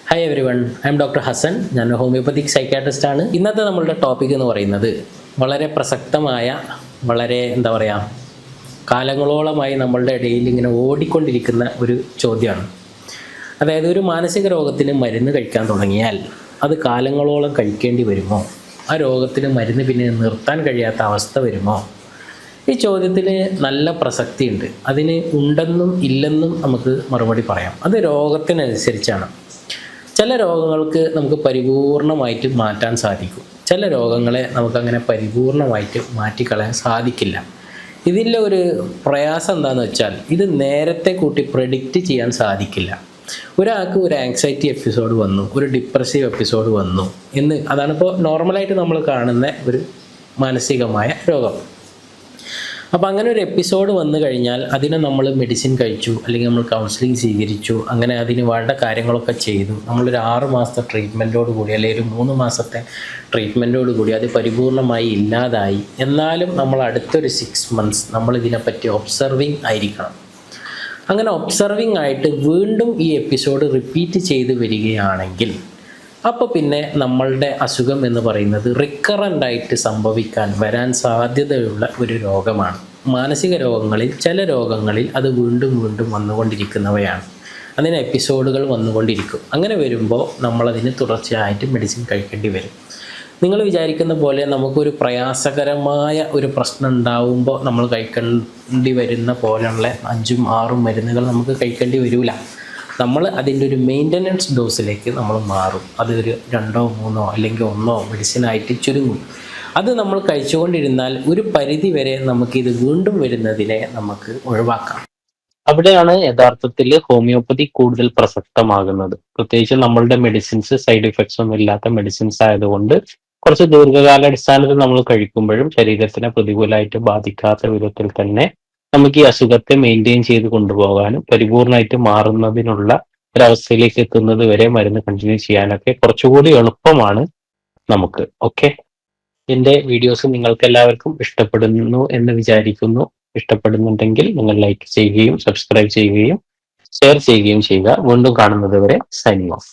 Hi everyone, I am doctor Hasan. ഞാൻ homoeopathic psychiatrist ആണ്. ഇന്നത്തെ നമ്മളുടെ ടോപ്പിക് എന്ന് പറയുന്നത് വളരെ പ്രസക്തമായ, വളരെ കാലങ്ങളോളമായി നമ്മളുടെ ഇടയിൽ ഇങ്ങനെ ഓടിക്കൊണ്ടിരിക്കുന്ന ഒരു ചോദ്യമാണ്. അതായത്, ഒരു മാനസിക രോഗത്തിന് മരുന്ന് കഴിക്കാൻ തുടങ്ങിയാൽ അത് കാലങ്ങളോളം കഴിക്കേണ്ടി വരുമോ? ആ രോഗത്തിന് മരുന്ന് പിന്നെ നിർത്താൻ കഴിയാത്ത അവസ്ഥ വരുമോ? ഈ ചോദ്യത്തിന് നല്ല പ്രസക്തിയുണ്ട്. അതിന് ഉണ്ടെന്നും ഇല്ലെന്നും നമുക്ക് മറുപടി പറയാം. അത് രോഗത്തിനനുസരിച്ചാണ്. ചില രോഗങ്ങൾക്ക് നമുക്ക് പരിപൂർണമായിട്ട് മാറ്റാൻ സാധിക്കും. ചില രോഗങ്ങളെ നമുക്കങ്ങനെ പരിപൂർണമായിട്ട് മാറ്റിക്കളയാൻ സാധിക്കില്ല. ഇതിൻ്റെ ഒരു പ്രയാസം എന്താണെന്ന് വെച്ചാൽ, ഇത് നേരത്തെ കൂട്ടി പ്രെഡിക്റ്റ് ചെയ്യാൻ സാധിക്കില്ല. ഒരാൾക്ക് ഒരു ആങ്സൈറ്റി എപ്പിസോഡ് വന്നു, ഒരു ഡിപ്രസീവ് എപ്പിസോഡ് വന്നു അതാണിപ്പോൾ നോർമലായിട്ട് നമ്മൾ കാണുന്ന ഒരു മാനസികമായ രോഗം. അപ്പോൾ അങ്ങനെ ഒരു എപ്പിസോഡ് വന്നു കഴിഞ്ഞാൽ അതിനെ നമ്മൾ മെഡിസിൻ കഴിച്ചു, അല്ലെങ്കിൽ നമ്മൾ കൗൺസിലിംഗ് സ്വീകരിച്ചു, അങ്ങനെ അതിന് വേണ്ട കാര്യങ്ങളൊക്കെ ചെയ്തു. നമ്മളൊരു 6 മാസത്തെ ട്രീറ്റ്മെൻറ്റോട് കൂടി, അല്ലെങ്കിൽ ഒരു 3 മാസത്തെ ട്രീറ്റ്മെൻറ്റോട് കൂടി അത് പരിപൂർണമായി ഇല്ലാതായി. എന്നാലും നമ്മൾ അടുത്തൊരു 6 മന്ത്സ് നമ്മൾ ഇതിനെപ്പറ്റി ഒബ്സർവിങ് ആയിരിക്കണം. അങ്ങനെ ഒബ്സർവിങ് ആയിട്ട് വീണ്ടും ഈ എപ്പിസോഡ് റിപ്പീറ്റ് ചെയ്ത് വരികയാണെങ്കിൽ, അപ്പോൾ പിന്നെ നമ്മളുടെ അസുഖം എന്ന് പറയുന്നത് റിക്കറൻ്റായിട്ട് വരാൻ സാധ്യതയുള്ള ഒരു രോഗമാണ്. മാനസിക രോഗങ്ങളിൽ ചില രോഗങ്ങളിൽ അത് വീണ്ടും വീണ്ടും വന്നുകൊണ്ടിരിക്കുന്നവയാണ്. അതിന് എപ്പിസോഡുകൾ വന്നുകൊണ്ടിരിക്കും. അങ്ങനെ വരുമ്പോൾ നമ്മളതിന് തുടർച്ചയായിട്ട് മെഡിസിൻ കഴിക്കേണ്ടി വരും. നിങ്ങൾ വിചാരിക്കുന്ന പോലെ നമുക്കൊരു പ്രയാസകരമായ ഒരു പ്രശ്നം ഉണ്ടാവുമ്പോൾ നമ്മൾ കഴിക്കേണ്ടി വരുന്ന പോലെയുള്ള 5ഉം 6ഉം മരുന്നുകൾ നമുക്ക് കഴിക്കേണ്ടി വരില്ല. നമ്മൾ അതിൻ്റെ ഒരു മെയിൻ്റനൻസ് ഡോസിലേക്ക് നമ്മൾ മാറും. അതൊരു 2ഓ 3ഓ അല്ലെങ്കിൽ 1ഓ മെഡിസിനായിട്ട് ചുരുങ്ങും. അത് നമ്മൾ കഴിച്ചുകൊണ്ടിരുന്നാൽ ഒരു പരിധി വരെ നമുക്കിത് വീണ്ടും വരുന്നതിനെ നമുക്ക് ഒഴിവാക്കാം. അവിടെയാണ് യഥാർത്ഥത്തിൽ ഹോമിയോപ്പതി കൂടുതൽ പ്രസക്തമാകുന്നത്. പ്രത്യേകിച്ച് നമ്മളുടെ മെഡിസിൻസ് സൈഡ് ഇഫക്ട്സ് ഒന്നും ഇല്ലാത്ത മെഡിസിൻസ് ആയതുകൊണ്ട് കുറച്ച് ദീർഘകാലാടിസ്ഥാനത്തിൽ നമ്മൾ കഴിക്കുമ്പോഴും ശരീരത്തിനെ പ്രതികൂലമായിട്ട് ബാധിക്കാത്ത വിധത്തിൽ തന്നെ നമുക്ക് ഈ അസുഖത്തെ മെയിൻറ്റെയിൻ ചെയ്ത് കൊണ്ടുപോകാനും പരിപൂർണമായിട്ട് മാറുന്നതിനുള്ള ഒരവസ്ഥയിലേക്ക് എത്തുന്നത് വരെ മരുന്ന് കണ്ടിന്യൂ ചെയ്യാനൊക്കെ കുറച്ചുകൂടി എളുപ്പമാണ് നമുക്ക്. ഓക്കെ, എൻ്റെ വീഡിയോസ് നിങ്ങൾക്ക് എല്ലാവർക്കും ഇഷ്ടപ്പെടുന്നു എന്ന് വിചാരിക്കുന്നു. ഇഷ്ടപ്പെടുന്നുണ്ടെങ്കിൽ നിങ്ങൾ ലൈക്ക് ചെയ്യുകയും സബ്സ്ക്രൈബ് ചെയ്യുകയും ഷെയർ ചെയ്യുകയും ചെയ്യുക. വീണ്ടും കാണുന്നത് വരെ സൈനിങ് ഓഫ്.